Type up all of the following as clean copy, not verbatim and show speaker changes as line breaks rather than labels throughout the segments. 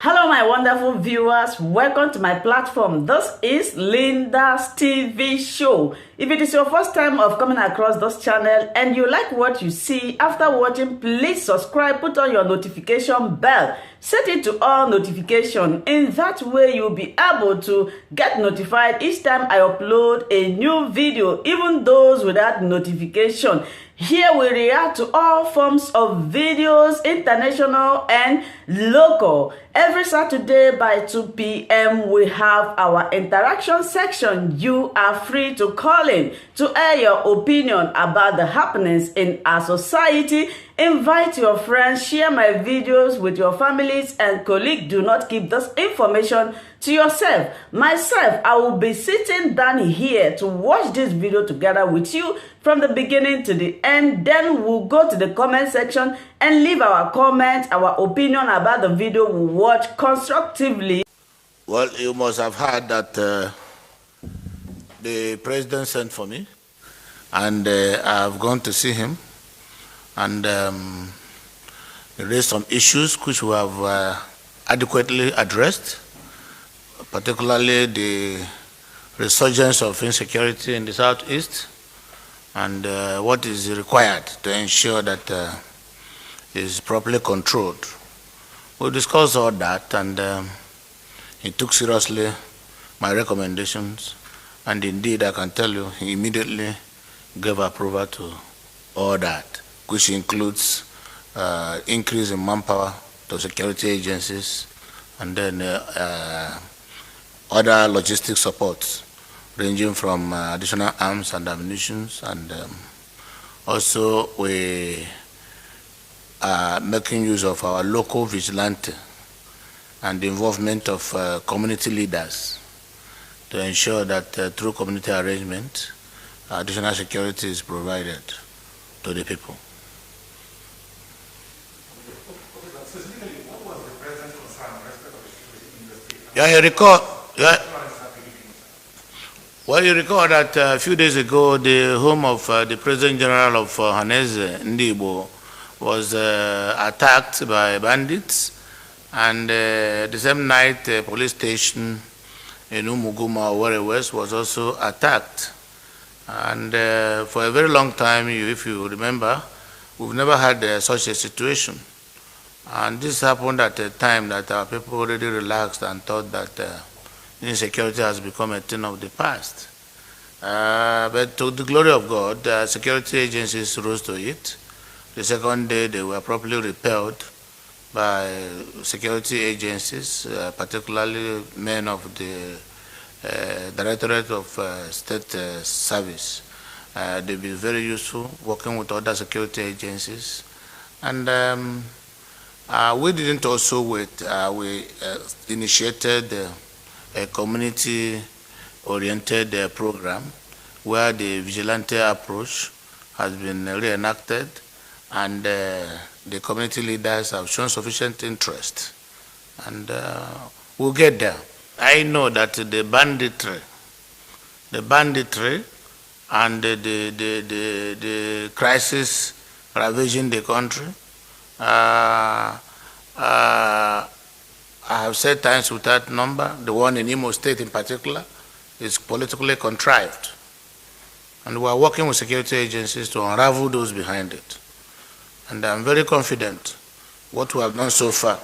Hello, my wonderful viewers. Welcome to my platform. This is Linda's TV show. If it is your first time of coming across this channel and you like what you see after watching, please subscribe, put on your notification bell, set it to all notification. In that way, you'll be able to get notified each time I upload a new video, even those without notification. Here we react to all forms of videos, international and local. Every Saturday by 2 p.m. we have our interaction section. You are free to call in to air your opinion about the happenings in our society. Invite your friends, share my videos with your families and colleagues. Do not keep this information to yourself. Myself, I will be sitting down here to watch this video together with you from the beginning to the end. Then we'll go to the comment section and leave our comments, our opinion about the video we watch constructively.
Well, you must have heard that the president sent for me, and I've gone to see him, and raised some issues which we have adequately addressed, particularly the resurgence of insecurity in the southeast, and what is required to ensure that is properly controlled. We discussed all that, and he took seriously my recommendations, and indeed I can tell you he immediately gave approval to all that, which includes increase in manpower to security agencies, and then other logistic supports ranging from additional arms and ammunition, and also we are making use of our local vigilante and the involvement of community leaders to ensure that through community arrangement, additional security is provided to the people.
Specifically, what was the president's concern in respect of the security in the state?
Yeah, you recall. Well, you recall that a few days ago, the home of the President General of Haneze, Ndibo, was attacked by bandits, and the same night, the police station in Umuguma, Warri West, was also attacked. And for a very long time, if you remember, we've never had such a situation. And this happened at a time that our people already relaxed and thought that insecurity has become a thing of the past. But to the glory of God, security agencies rose to it. The second day, they were properly repelled by security agencies, particularly men of the Directorate of State Service. They've been very useful working with other security agencies. And we didn't also wait. We initiated a community-oriented program where the vigilante approach has been reenacted, and the community leaders have shown sufficient interest, and we'll get there. I know that the banditry and the crisis ravaging the country, I have said times without number, the one in Imo State in particular is politically contrived, and we are working with security agencies to unravel those behind it. And I'm very confident what we have done so far,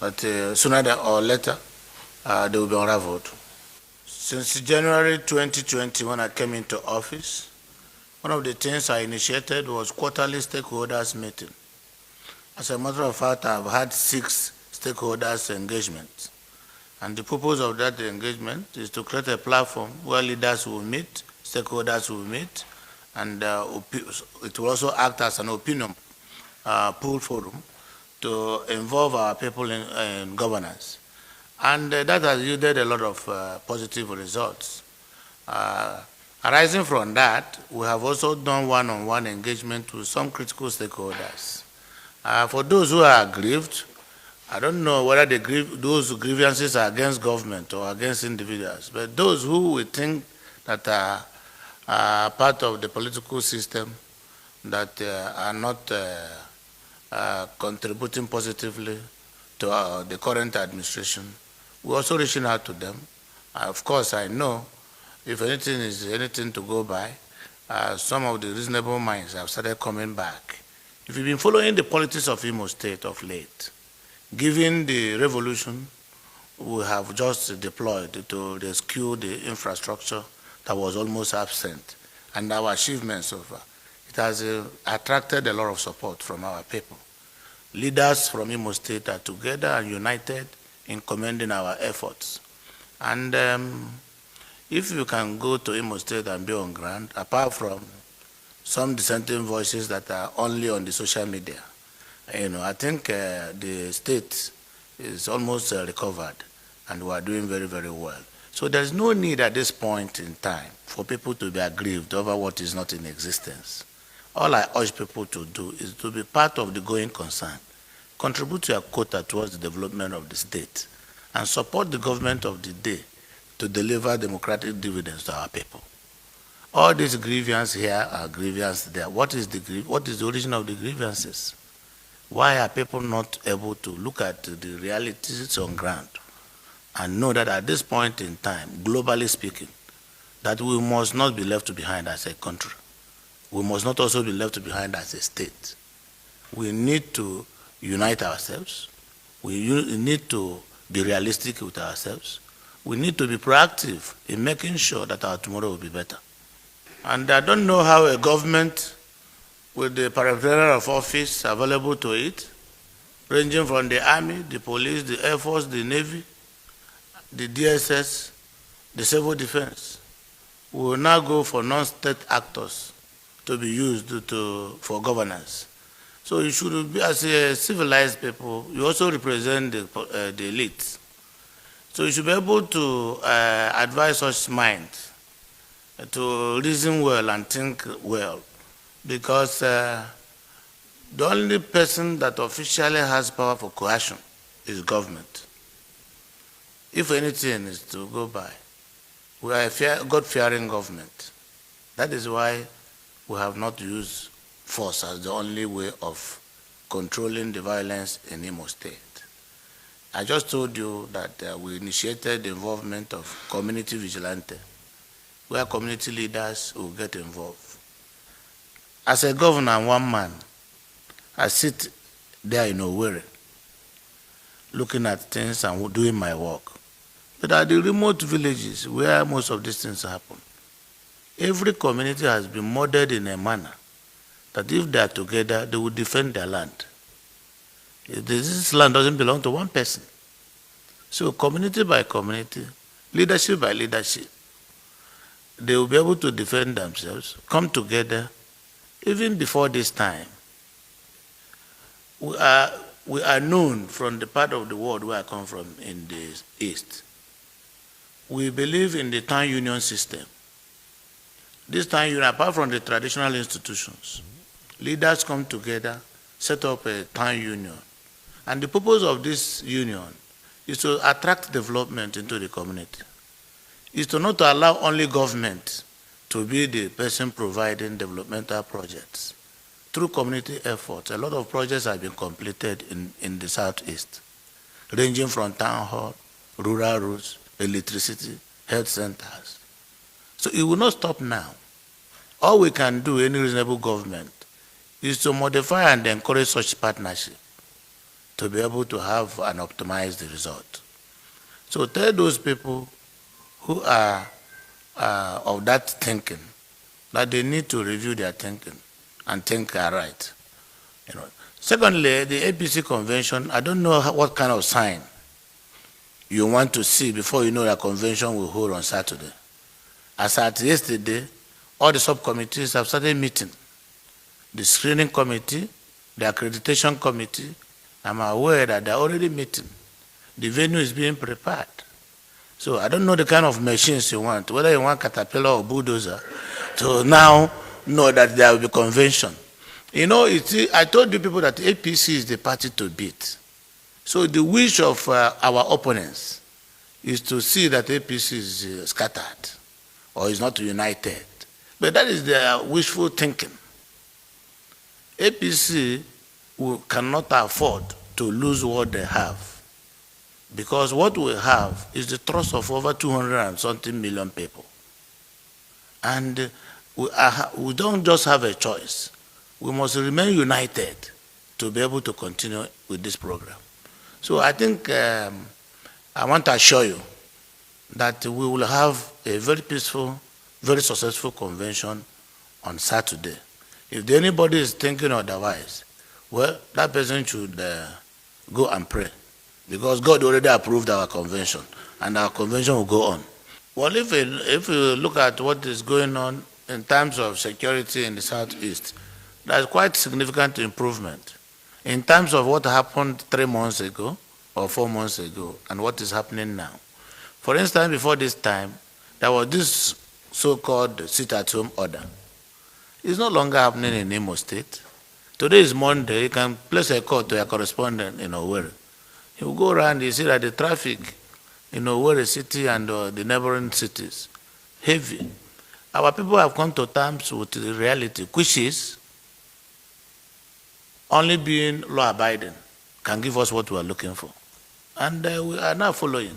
but sooner or later, they will be unraveled. Since January 2020, when I came into office, one of the things I initiated was quarterly stakeholders meeting. As a matter of fact, I've had 6 stakeholders engagements. And the purpose of that engagement is to create a platform where leaders will meet, stakeholders will meet, and it will also act as an opinion pool forum to involve our people in governance. And that has yielded a lot of positive results. Arising from that, we have also done one-on-one engagement with some critical stakeholders. For those who are aggrieved, I don't know whether those grievances are against government or against individuals, but those who we think that are part of the political system that are not contributing positively to the current administration. We're also reaching out to them. Of course, I know if anything is anything to go by, some of the reasonable minds have started coming back. If you've been following the politics of Imo State of late, given the revolution we have just deployed to rescue the infrastructure that was almost absent, and our achievements so far, it has attracted a lot of support from our people. Leaders from Imo State are together and united in commending our efforts. And if you can go to Imo State and be on ground, apart from some dissenting voices that are only on the social media, I think the state is almost recovered, and we are doing very, very well. So there's no need at this point in time for people to be aggrieved over what is not in existence. All I urge people to do is to be part of the going concern, contribute your quota towards the development of the state, and support the government of the day to deliver democratic dividends to our people. All these grievances here are grievances there. What is the origin of the grievances? Why are people not able to look at the realities on ground and know that at this point in time, globally speaking, that we must not be left behind as a country. We must not also be left behind as a state. We need to unite ourselves. We need to be realistic with ourselves. We need to be proactive in making sure that our tomorrow will be better. And I don't know how a government with the paraphernalia of office available to it, ranging from the Army, the police, the Air Force, the Navy, the DSS, the Civil Defense, will now go for non-state actors to be used for governance. So you should be, as a civilized people, you also represent the elites. So you should be able to advise such minds to reason well and think well, because the only person that officially has power for coercion is government. If anything is to go by, we are a God-fearing government. That is why we have not used force as the only way of controlling the violence in Imo State. I just told you that we initiated the involvement of community vigilante, where community leaders will get involved. As a governor and one man, I sit there in Owerri, looking at things and doing my work. But at the remote villages where most of these things happen, every community has been modeled in a manner that if they are together, they will defend their land. This land doesn't belong to one person. So community by community, leadership by leadership, they will be able to defend themselves, come together. Even before this time, we are known from the part of the world where I come from in the East. We believe in the town union system. This town union, apart from the traditional institutions, leaders come together, set up a town union. And the purpose of this union is to attract development into the community. Is to not to allow only government to be the person providing developmental projects. Through community efforts, a lot of projects have been completed in the Southeast, ranging from town hall, rural roads, electricity, health centers. So it will not stop now. All we can do, any reasonable government, is to modify and encourage such partnership to be able to have and optimize the result. So tell those people who are of that thinking that they need to review their thinking and think right. Secondly, the APC convention, I don't know what kind of sign you want to see before you know that convention will hold on Saturday. As at yesterday, all the subcommittees have started meeting. The screening committee, the accreditation committee, I'm aware that they're already meeting. The venue is being prepared. So I don't know the kind of machines you want, whether you want caterpillar or bulldozer, to now know that there will be convention. I told you people that APC is the party to beat. So the wish of our opponents is to see that APC is scattered or is not united. But that is their wishful thinking. APC cannot afford to lose what they have Because what we have is the trust of over 200 and something million people. And we don't just have a choice. We must remain united to be able to continue with this program. So I think I want to assure you that we will have a very peaceful, very successful convention on Saturday. If anybody is thinking otherwise, well, that person should go and pray, because God already approved our convention, and our convention will go on. Well, if you look at what is going on in terms of security in the Southeast, there's quite significant improvement in terms of what happened 3 months ago or 4 months ago and what is happening now. For instance, before this time, there was this so-called sit-at-home order. It's no longer happening in Imo State. Today is Monday. You can place a call to your correspondent in Owerri. You go around, you see that the traffic in Owerri city and the neighboring cities, heavy. Our people have come to terms with the reality, which is only being law-abiding can give us what we are looking for. And we are now following.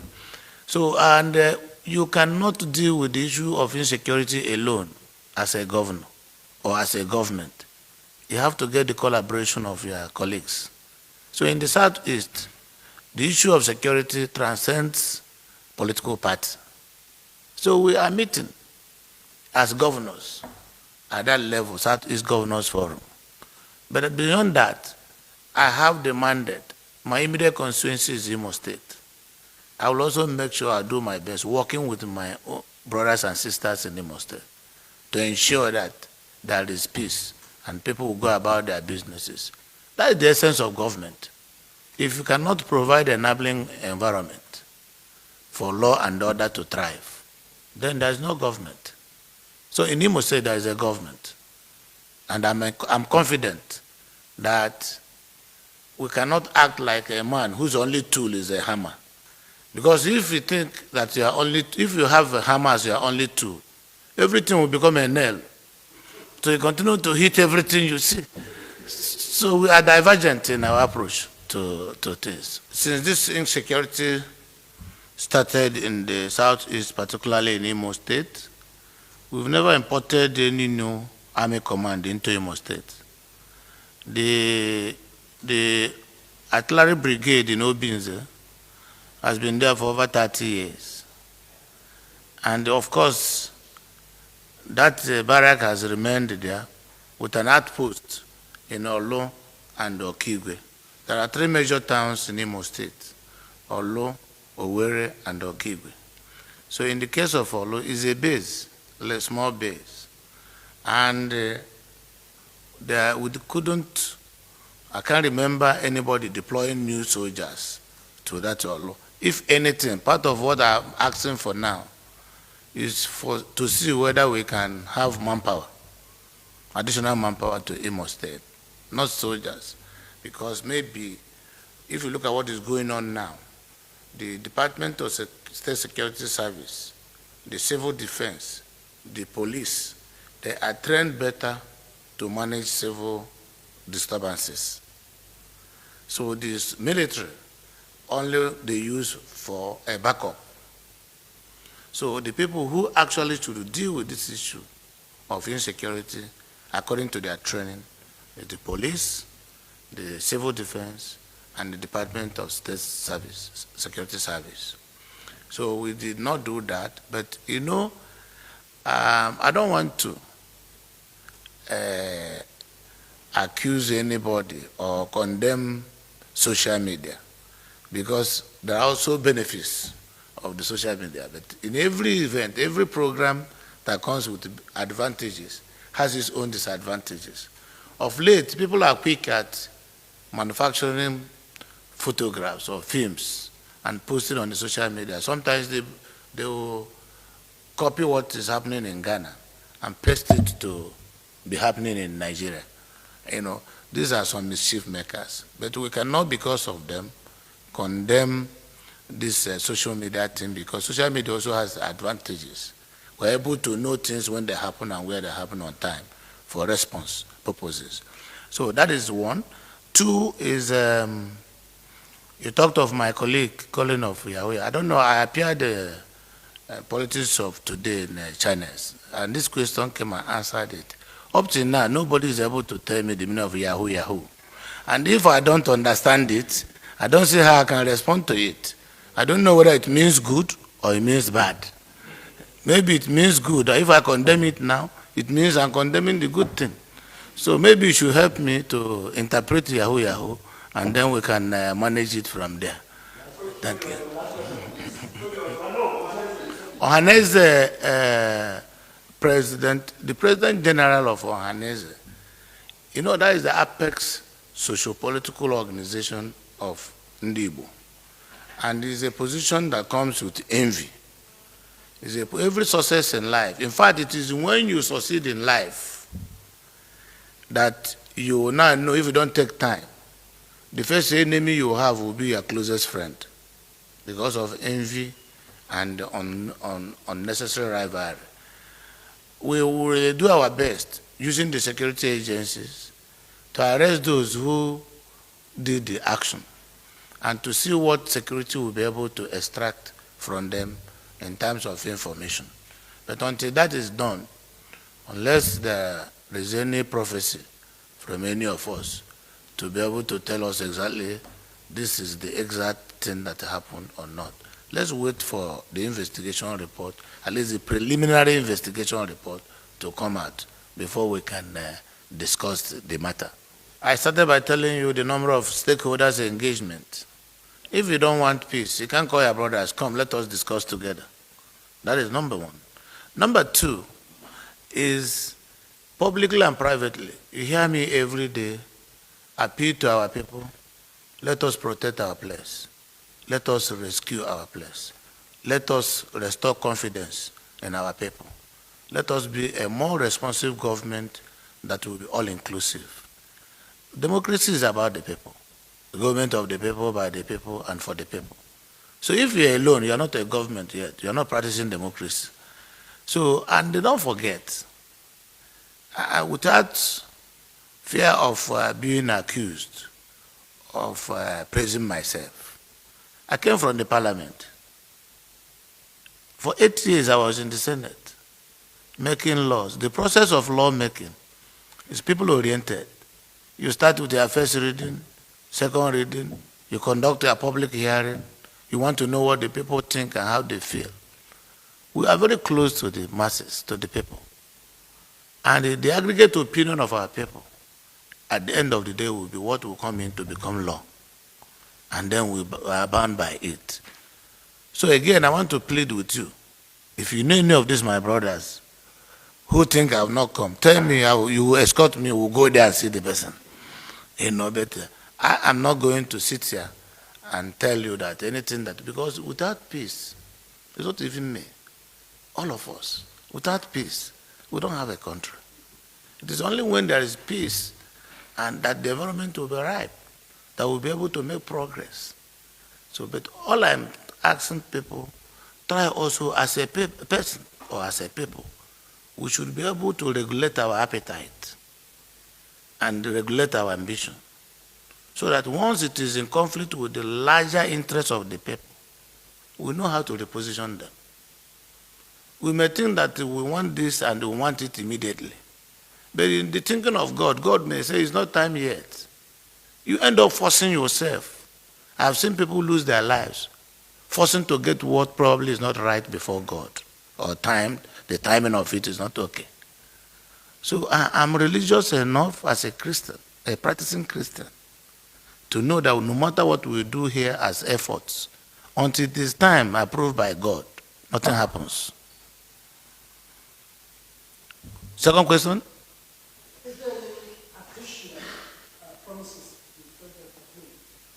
So, and you cannot deal with the issue of insecurity alone as a governor or as a government. You have to get the collaboration of your colleagues. So in the Southeast, the issue of security transcends political parties. So we are meeting as governors at that level, Southeast Governors Forum. But beyond that, I have demanded, my immediate constituency is Imo State. I will also make sure I do my best working with my brothers and sisters in Imo State to ensure that there is peace and people will go about their businesses. That is the essence of government. If you cannot provide an enabling environment for law and order to thrive, then there is no government. So in Imo State, there is a government. And I'm confident that we cannot act like a man whose only tool is a hammer. Because if you think that if you have a hammer as your only tool, everything will become a nail. So you continue to hit everything you see. So we are divergent in our approach to things. Since this insecurity started in the Southeast, particularly in Imo State, we've never imported any new army command into Imo State. The artillery brigade in Obinze has been there for over 30 years. And of course, that barrack has remained there with an outpost in Olo and Okigwe. There are 3 major towns in Imo State: Olo, Owerri, and Okigwe. So in the case of Olo, it's a base, a small base. And I can't remember anybody deploying new soldiers to that Olo. If anything, part of what I'm asking for now is to see whether we can have manpower, additional manpower to Imo State, not soldiers. Because maybe if you look at what is going on now, the Department of State Security Service, the Civil Defense, the police, they are trained better to manage civil disturbances. So this military, only they use for a backup. So the people who actually should deal with this issue of insecurity, according to their training, is the police, the civil defense, and the Department of State Service, Security Service. So we did not do that, but you know, I don't want to accuse anybody or condemn social media, because there are also benefits of the social media. But in every event, every program that comes with advantages has its own disadvantages. Of late, people are quick at manufacturing photographs or films and posting on the social media. Sometimes they will copy what is happening in Ghana and paste it to be happening in Nigeria. You know, these are some mischief makers. But we cannot, because of them, condemn this social media thing, because social media also has advantages. We're able to know things when they happen and where they happen on time for response purposes. So that is one. Two is You talked of my colleague calling of Yahoo. I don't know. I appeared politics of today in channels, and this question came and answered it. Up till now, nobody is able to tell me the meaning of Yahoo Yahoo. And if I don't understand it, I don't see how I can respond to it. I don't know whether it means good or it means bad. Maybe it means good. If I condemn it now, it means I'm condemning the good thing. So maybe you should help me to interpret Yahoo Yahoo, and then we can manage it from there. Thank you. Ohaneze the President General of Ohaneze, you know, that is the apex socio-political organization of Ndibo. And it's a position that comes with envy. Every success in life. In fact, it is when you succeed in life that you will now know, if you don't take time, the first enemy you have will be your closest friend because of envy and unnecessary rivalry. We will do our best using the security agencies to arrest those who did the action and to see what security will be able to extract from them in terms of information. But until that is done, unless there is any prophecy from any of us to be able to tell us exactly this is the exact thing that happened or not, let's wait for the investigation report, at least the preliminary investigation report, to come out before we can discuss the matter. I started by telling you the number of stakeholders' engagement. If you don't want peace, you can call your brothers, come, let us discuss together. That is number one. Number two is publicly and privately. You hear me every day appeal to our people, let us protect our place. Let us rescue our place. Let us restore confidence in our people. Let us be a more responsive government that will be all-inclusive. Democracy is about the people. The government of the people, by the people, and for the people. So if you're alone, you're not a government yet. You're not practicing democracy. So, and don't forget, without fear of being accused of praising myself, I came from the parliament. For 8 years, I was in the Senate, making laws. The process of lawmaking is people-oriented. You start with your first reading, second reading, you conduct a public hearing, you want to know what the people think and how they feel. We are very close to the masses, to the people. And the aggregate opinion of our people, at the end of the day, will be what will come in to become law. And then we are bound by it. So again, I want to plead with you. If you know any of these, my brothers, who think I will not come, tell me, you will escort me, we'll go there and see the person. You know better. I am not going to sit here and tell you that anything that, because without peace, it's not even me, all of us, without peace, we don't have a country. It is only when there is peace and that the environment will be ripe that we'll be able to make progress. So, but all I'm asking people, try also as a person or as a people, we should be able to regulate our appetite and regulate our ambition, so that once it is in conflict with the larger interests of the people, we know how to reposition them. We may think that we want this and we want it immediately. But in the thinking of God, God may say it's not time yet. You end up forcing yourself. I've seen people lose their lives, forcing to get what probably is not right before God, or the timing of it is not okay. So I'm religious enough as a Christian, a practicing Christian, to know that no matter what we do here as efforts, until it is time approved by God, nothing happens. Second question?
Is there any additional promises the president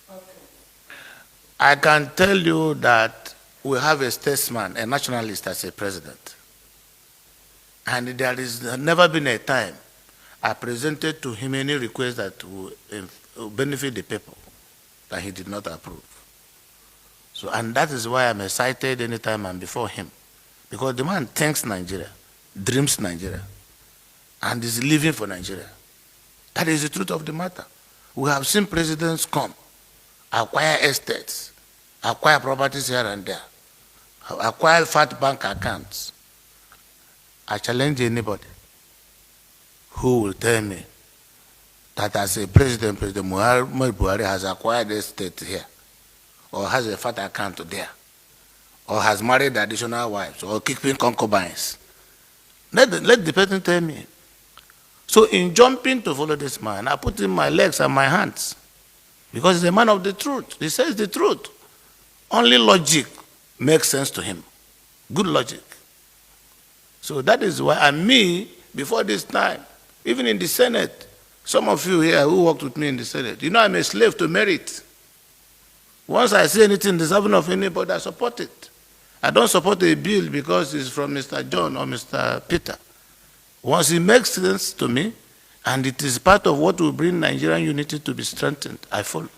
has made?
I can tell you that we have a statesman, a nationalist as a president. And there has never been a time I presented to him any request that will benefit the people that he did not approve. So, and that is why I'm excited anytime I'm before him. Because the man thinks Nigeria, dreams Nigeria, and is living for Nigeria. That is the truth of the matter. We have seen presidents come acquire estates, acquire properties here and there, acquire fat bank accounts. I challenge anybody who will tell me that as a president, President Muhammad Buhari has acquired estate here, or has a fat account there, or has married additional wives, or keeping concubines. Let the person tell me. So in jumping to follow this man, I put in my legs and my hands, because he's a man of the truth. He says the truth. Only logic makes sense to him. Good logic. So that is why, and me, before this time, even in the Senate, some of you here who worked with me in the Senate, you know I'm a slave to merit. Once I see anything deserving of anybody, I support it. I don't support a bill because it's from Mr. John or Mr. Peter. Once it makes sense to me, and it is part of what will bring Nigerian unity to be strengthened, I follow.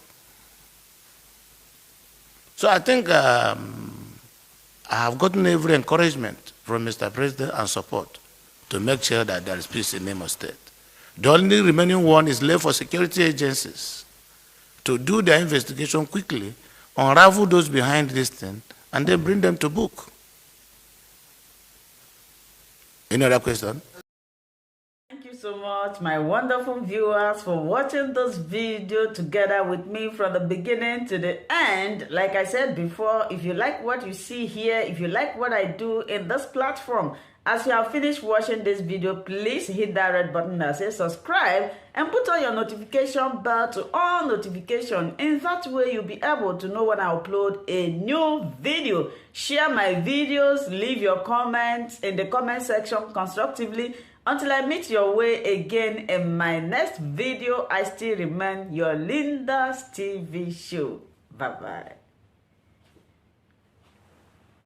So I think I have gotten every encouragement from Mr. President and support to make sure that there is peace in Imo State. The only remaining one is left for security agencies to do their investigation quickly, unravel those behind this thing, and then bring them to book. Any other question?
Thank you so much, my wonderful viewers, for watching this video together with me from the beginning to the end. Like I said before, if you like what you see here, if you like what I do in this platform, as you have finished watching this video, please hit that red button that says subscribe and put on your notification bell to all notification. In that way, you'll be able to know when I upload a new video. Share my videos, leave your comments in the comment section constructively. Until I meet your way again in my next video, I still remain your Linda's TV show. Bye-bye.